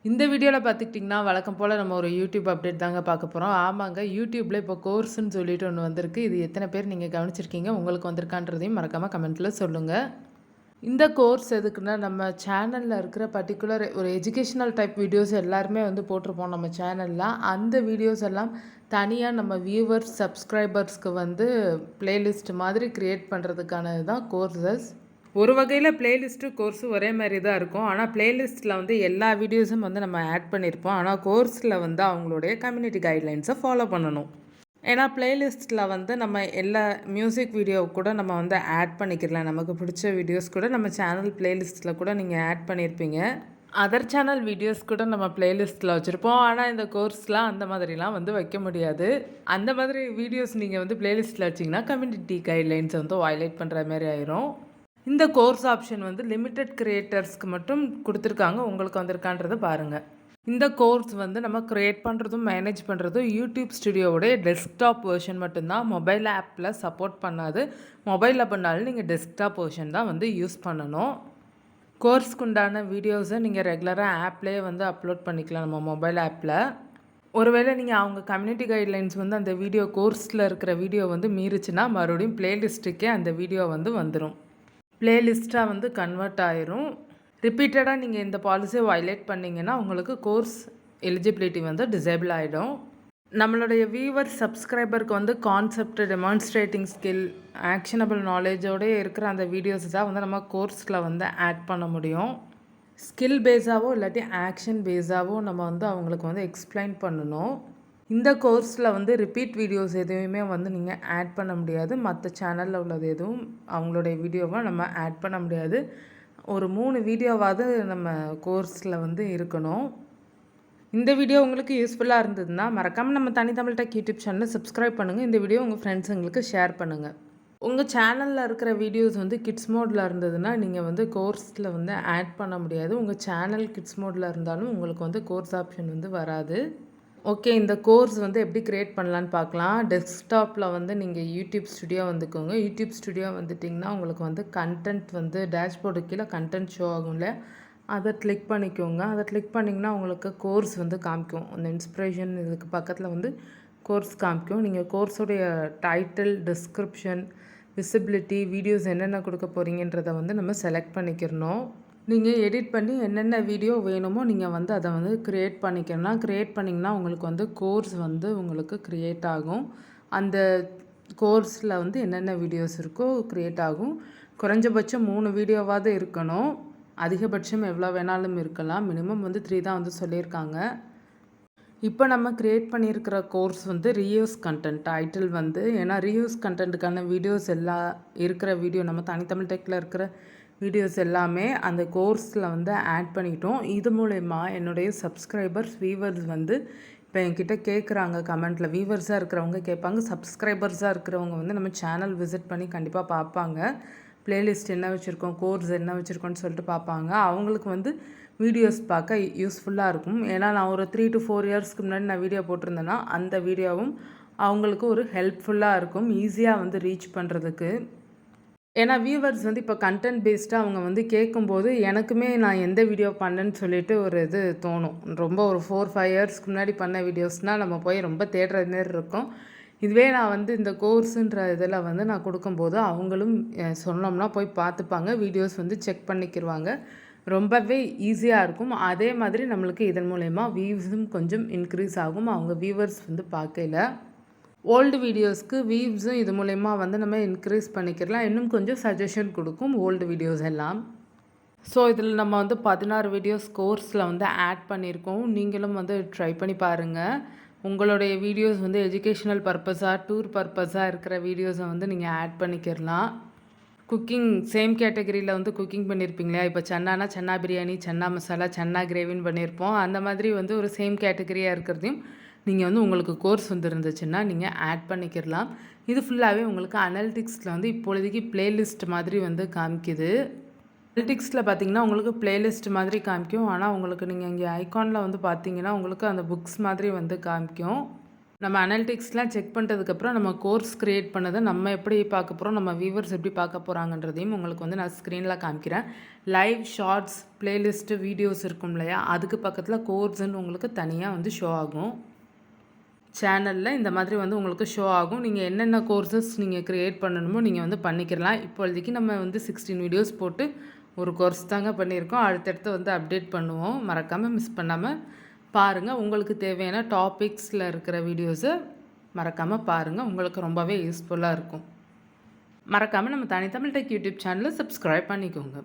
இந்த வீடியோல பார்த்துக்கிட்டிங்கன்னா, வழக்கம் போல நம்ம ஒரு யூடியூப் அப்டேட் தாங்க பார்க்க போறோம். ஆமாங்க, யூடியூப்ல இப்போ கோர்ஸ்ன்னு சொல்லிட்டு ஒண்ணு வந்திருக்கு. இது எத்தன பேர் நீங்க கவனிச்சிருக்கீங்க? உங்களுக்கு வந்திருக்கான்றதையும் மறக்காம கமெண்ட்ல சொல்லுங்க. இந்த கோர்ஸ் எதுக்குன்னா, நம்ம சேனல்ல இருக்கிற பர்ட்டிகுலர் ஒரு எஜுகேஷனல் டைப் வீடியோஸ் எல்லாருமே வந்து போட்டிருப்போம் நம்ம சேனல்ல. அந்த வீடியோஸ் எல்லாம் தனியா நம்ம வியூவர்ஸ், சப்ஸ்கிரைபர்ஸ்க்கு வந்து பிளேலிஸ்ட் மாதிரி கிரியேட் பண்ணுறதுக்கானது தான் கோர்சஸ். ஒரு வகையில பிளேலிஸ்ட்டு, கோர்ஸும் ஒரே மாரி தான் இருக்கும். ஆனா பிளேலிஸ்ட்ல வந்து எல்லா வீடியோஸும் வந்து நம்ம ஆட் பண்ணியிருப்போம். ஆனா கோர்ஸ்ல வந்து அவங்களுடைய கம்யூனிட்டி கைட்லைன்ஸை ஃபாலோ பண்ணணும். ஏன்னா பிளேலிஸ்ட்டில் வந்து நம்ம எல்லா மியூசிக் வீடியோ கூட நம்ம வந்து ஆட் பண்ணிக்கலாம். நமக்கு பிடிச்ச வீடியோஸ் கூட நம்ம சேனல் பிளேலிஸ்ட்டில் கூட நீங்கள் ஆட் பண்ணியிருப்பீங்க. அதர் சேனல் வீடியோஸ் கூட நம்ம பிளேலிஸ்ட்டில் வச்சுருப்போம். ஆனால் இந்த கோர்ஸ்லாம் அந்த மாதிரிலாம் வந்து வைக்க முடியாது. அந்த மாதிரி வீடியோஸ் நீங்கள் வந்து பிளேலிஸ்ட்டில் வச்சிங்கன்னா கம்யூனிட்டி கைட்லைன்ஸை வந்து வயலேட் பண்ணுற மாதிரி ஆயிரும். இந்த கோர்ஸ் ஆப்ஷன் வந்து லிமிட்டட் கிரியேட்டர்ஸ்க்கு மட்டும் கொடுத்துருக்காங்க. உங்களுக்கு வந்திருக்கான்றதை பாருங்கள். இந்த கோர்ஸ் வந்து நம்ம க்ரியேட் பண்ணுறதும் மேனேஜ் பண்ணுறதும் யூடியூப் ஸ்டுடியோவுடைய டெஸ்க்டாப் வெர்ஷன் மட்டும்தான். மொபைல் ஆப்பில் சப்போர்ட் பண்ணாது. மொபைலில் பண்ணாலும் நீங்கள் டெஸ்க்டாப் வெர்ஷன் தான் வந்து யூஸ் பண்ணணும். கோர்ஸ்க்கு உண்டான வீடியோஸை நீங்கள் ரெகுலராக ஆப்லேயே வந்து அப்லோட் பண்ணிக்கலாம் நம்ம மொபைல் ஆப்பில். ஒருவேளை நீங்கள் அவங்க கம்யூனிட்டி கைட்லைன்ஸ் வந்து அந்த வீடியோ கோர்ஸில் இருக்கிற வீடியோ வந்து மீறிச்சுன்னா மறுபடியும் பிளேலிஸ்ட்டுக்கே அந்த வீடியோ வந்து வந்துடும். பிளேலிஸ்ட்டாக வந்து கன்வெர்ட் ஆயிரும். ரிப்பீட்டடாக நீங்கள் இந்த பாலிசியை வயலேட் பண்ணிங்கன்னா உங்களுக்கு கோர்ஸ் எலிஜிபிலிட்டி வந்து டிசேபிள் ஆகிடும். நம்மளுடைய வியூவர் சப்ஸ்கிரைபருக்கு வந்து கான்செப்ட், டெமான்ஸ்ட்ரேட்டிங் ஸ்கில், ஆக்ஷனபிள் நாலேஜோடு இருக்கிற அந்த வீடியோஸ் தான் வந்து நம்ம கோர்ஸில் வந்து ஆட் பண்ண முடியும். ஸ்கில் பேஸாகவோ இல்லாட்டி ஆக்ஷன் பேஸாகவோ நம்ம வந்து அவங்களுக்கு வந்து எக்ஸ்பிளைன் பண்ணணும். இந்த கோர்ஸில் வந்து ரிப்பீட் வீடியோஸ் எதுவுமே வந்து நீங்கள் ஆட் பண்ண முடியாது. மற்ற சேனலில் உள்ளது எதுவும் அவங்களுடைய வீடியோவை நம்ம ஆட் பண்ண முடியாது. ஒரு 3 வீடியோவாவது நம்ம கோர்ஸில் வந்து இருக்கணும். இந்த வீடியோ உங்களுக்கு யூஸ்ஃபுல்லாக இருந்ததுன்னா மறக்காமல் நம்ம தனித்தமிழ் டெக் யூடியூப் சேனலை சப்ஸ்கிரைப் பண்ணுங்கள். இந்த வீடியோ உங்கள் ஃப்ரெண்ட்ஸுங்களுக்கு ஷேர் பண்ணுங்கள். உங்கள் சேனலில் இருக்கிற வீடியோஸ் வந்து கிட்ஸ் மோடில் இருந்ததுன்னா நீங்கள் வந்து கோர்ஸில் வந்து ஆட் பண்ண முடியாது. உங்கள் சேனல் கிட்ஸ் மோடில் இருந்தாலும் உங்களுக்கு வந்து கோர்ஸ் ஆப்ஷன் வந்து வராது. ஓகே, இந்த கோர்ஸ் வந்து எப்படி க்ரியேட் பண்ணலான்னு பார்க்கலாம். டெஸ்க்டாப்பில் வந்து நீங்கள் யூடியூப் ஸ்டுடியோ வந்துக்கோங்க. யூடியூப் ஸ்டுடியோ வந்துட்டிங்கன்னா உங்களுக்கு வந்து கண்டென்ட் வந்து டேஷ்போர்டு கீழே கண்டென்ட் ஷோ ஆகும்ல, அதை கிளிக் பண்ணிக்கோங்க. அதை கிளிக் பண்ணிங்கன்னா உங்களுக்கு கோர்ஸ் வந்து காமிக்கும். அந்த இன்ஸ்பிரேஷன் இதுக்கு பக்கத்தில் வந்து கோர்ஸ் காமிக்கும். நீங்கள் கோர்ஸோடைய டைட்டில், டிஸ்கிரிப்ஷன், விசிபிலிட்டி, வீடியோஸ் என்னென்ன கொடுக்க போகிறீங்கன்றதை வந்து நம்ம செலக்ட் பண்ணிக்கிறணும். நீங்கள் எடிட் பண்ணி என்னென்ன வீடியோ வேணுமோ நீங்கள் வந்து அதை வந்து க்ரியேட் பண்ணிக்கலாம். க்ரியேட் பண்ணிங்கன்னா உங்களுக்கு வந்து கோர்ஸ் வந்து உங்களுக்கு க்ரியேட் ஆகும். அந்த கோர்ஸில் வந்து என்னென்ன வீடியோஸ் இருக்கோ க்ரியேட் ஆகும். குறைஞ்சபட்சம் 3 வீடியோவாவது இருக்கணும். அதிகபட்சம் எவ்வளோ வேணாலும் இருக்கலாம். மினிமம் வந்து 3 தான் வந்து சொல்லியிருக்காங்க. இப்போ நம்ம க்ரியேட் பண்ணியிருக்கிற கோர்ஸ் வந்து ரீயூஸ் கண்டென்ட் டைட்டில் வந்து, ஏன்னா ரீயூஸ் கண்டென்ட்டுக்கான வீடியோஸ் எல்லாம் இருக்கிற வீடியோ நம்ம தனித்தமிழ் டெக்கில் இருக்கிற வீடியோஸ் எல்லாமே அந்த கோர்ஸில் வந்து ஆட் பண்ணிட்டோம். இது மூலயமா என்னுடைய சப்ஸ்கிரைபர்ஸ், வியூவர்ஸ் வந்து இப்போ என்கிட்ட கேட்குறாங்க கமெண்ட்டில். வியூவர்ஸாக இருக்கிறவங்க கேட்பாங்க, சப்ஸ்கிரைபர்ஸாக இருக்கிறவங்க வந்து நம்ம சேனல் விசிட் பண்ணி கண்டிப்பாக பார்ப்பாங்க. ப்ளேலிஸ்ட் என்ன வச்சுருக்கோம், கோர்ஸ் என்ன வச்சுருக்கோன்னு சொல்லிட்டு பார்ப்பாங்க. அவங்களுக்கு வந்து வீடியோஸ் பார்க்க யூஸ்ஃபுல்லாக இருக்கும். ஏன்னா நான் ஒரு 3 to 4 இயர்ஸ்க்கு முன்னாடி நான் வீடியோ போட்டிருந்தேன்னா அந்த வீடியோவும் அவங்களுக்கு ஒரு ஹெல்ப்ஃபுல்லாக இருக்கும், ஈஸியாக வந்து ரீச் பண்ணுறதுக்கு. ஏன்னா வியூவர்ஸ் வந்து இப்போ கண்டென்ட் பேஸ்டாக அவங்க வந்து கேட்கும்போது எனக்குமே நான் எந்த வீடியோ பண்ணேன்னு சொல்லிட்டு ஒரு இது தோணும். ரொம்ப ஒரு 4-5 இயர்ஸ்க்கு முன்னாடி பண்ண வீடியோஸ்னால் நம்ம போய் ரொம்ப தேடுற மாரி இருக்கும். இதுவே நான் வந்து இந்த கோர்ஸுன்ற இதில் வந்து நான் கொடுக்கும்போது அவங்களும் சொன்னோம்னா போய் பார்த்துப்பாங்க, வீடியோஸ் வந்து செக் பண்ணிக்கிடுவாங்க. ரொம்பவே ஈஸியாக இருக்கும். அதே மாதிரி நம்மளுக்கு இதன் மூலயமா வியூஸும் கொஞ்சம் இன்க்ரீஸ் ஆகும். அவங்க வியூவர்ஸ் வந்து பார்க்கையில ஓல்டு வீடியோஸ்க்கு வியூஸும் இது மூலயமா வந்து நம்ம இன்க்ரீஸ் பண்ணிக்கலாம். இன்னும் கொஞ்சம் சஜஷன் கொடுக்கும் ஓல்டு வீடியோஸ் எல்லாம். ஸோ இதில் நம்ம வந்து 16 வீடியோஸ் கோர்ஸில் வந்து ஆட் பண்ணியிருக்கோம். நீங்களும் வந்து ட்ரை பண்ணி பாருங்கள். உங்களுடைய வீடியோஸ் வந்து எஜுகேஷ்னல் பர்பஸாக, டூர் பர்பஸாக இருக்கிற வீடியோஸை வந்து நீங்கள் ஆட் பண்ணிக்கிறலாம். குக்கிங் சேம் கேட்டகரியில் வந்து குக்கிங் பண்ணியிருப்பீங்களா? இப்போ சன்னானா சன்னா பிரியாணி, சன்னா மசாலா, சன்னா கிரேவின்னு பண்ணியிருப்போம். அந்த மாதிரி வந்து ஒரு சேம் கேட்டகரியாக இருக்கிறதையும் நீங்கள் வந்து உங்களுக்கு கோர்ஸ் வந்து இருந்துச்சுன்னா நீங்கள் ஆட் பண்ணிக்கிடலாம். இது ஃபுல்லாகவே உங்களுக்கு அனலிட்டிக்ஸில் வந்து இப்பொழுதைக்கு ப்ளேலிஸ்ட் மாதிரி வந்து காமிக்குது. அனலிட்டிக்ஸில் பார்த்தீங்கன்னா உங்களுக்கு ப்ளேலிஸ்ட் மாதிரி காமிக்கும். ஆனால் உங்களுக்கு நீங்கள் இங்கே ஐகானில் வந்து பார்த்தீங்கன்னா உங்களுக்கு அந்த புக்ஸ் மாதிரி வந்து காமிக்கும். நம்ம அனலிட்டிக்ஸ்லாம் செக் பண்ணிட்டதுக்கப்புறம் நம்ம கோர்ஸ் கிரியேட் பண்ணதை நம்ம எப்படி பார்க்க போகிறோம், நம்ம வியூவர்ஸ் எப்படி பார்க்க போகிறாங்கன்றதையும் உங்களுக்கு வந்து நான் ஸ்க்ரீனில் காமிக்கிறேன். லைவ் ஷார்ட்ஸ் பிளேலிஸ்ட்டு வீடியோஸ் இருக்கும் இல்லையா, அதுக்கு பக்கத்தில் கோர்ஸ்ன்னு உங்களுக்கு தனியாக வந்து ஷோ ஆகும். சேனலில் இந்த மாதிரி வந்து உங்களுக்கு ஷோ ஆகும். நீங்கள் என்னென்ன கோர்சஸ் நீங்கள் க்ரியேட் பண்ணணுமோ நீங்கள் வந்து பண்ணிக்கிறலாம். இப்போதைக்கு நம்ம வந்து 16 வீடியோஸ் போட்டு ஒரு கோர்ஸ் தாங்க பண்ணியிருக்கோம். அடுத்தடுத்து வந்து அப்டேட் பண்ணுவோம். மறக்காமல் மிஸ் பண்ணாமல் பாருங்கள். உங்களுக்கு தேவையான டாபிக்ஸில் இருக்கிற வீடியோஸை மறக்காமல் பாருங்கள். உங்களுக்கு ரொம்பவே யூஸ்ஃபுல்லாக இருக்கும். மறக்காமல் நம்ம தனித்தமிழ் டெக் யூடியூப் சேனலை சப்ஸ்கிரைப் பண்ணிக்கோங்க.